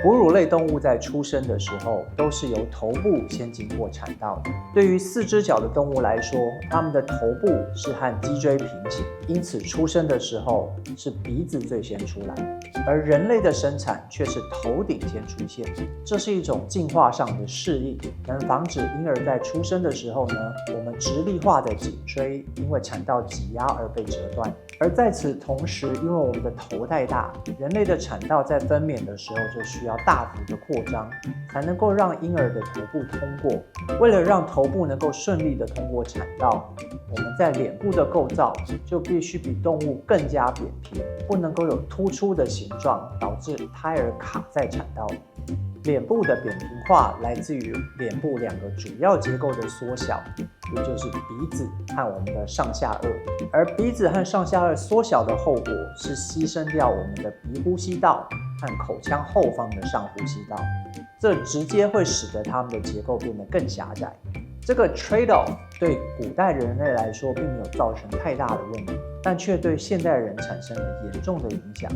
哺乳类动物在出生的时候都是由头部先经过产道的。对于四只脚的动物来说，它们的头部是和脊椎平行，因此出生的时候是鼻子最先出来，而人类的生产却是头顶先出现。这是一种进化上的适应，能防止婴儿在出生的时候呢，我们直立化的颈椎因为产道挤压而被折断。而在此同时，因为我们的头太大，人类的产道在分娩的时候就需要大幅的扩张，才能够让婴儿的头部通过。为了让头部能够顺利的通过产道，我们在脸部的构造就必须比动物更加扁平，不能够有突出的形状，导致胎儿卡在产道里。脸部的扁平化来自于脸部两个主要结构的缩小，也就是鼻子和我们的上下颚。而鼻子和上下颚缩小的后果是牺牲掉我们的鼻呼吸道和口腔后方的上呼吸道，这直接会使得它们的结构变得更狭窄。这个 trade-off 对古代人类来说并没有造成太大的问题，但却对现代人产生了严重的影响。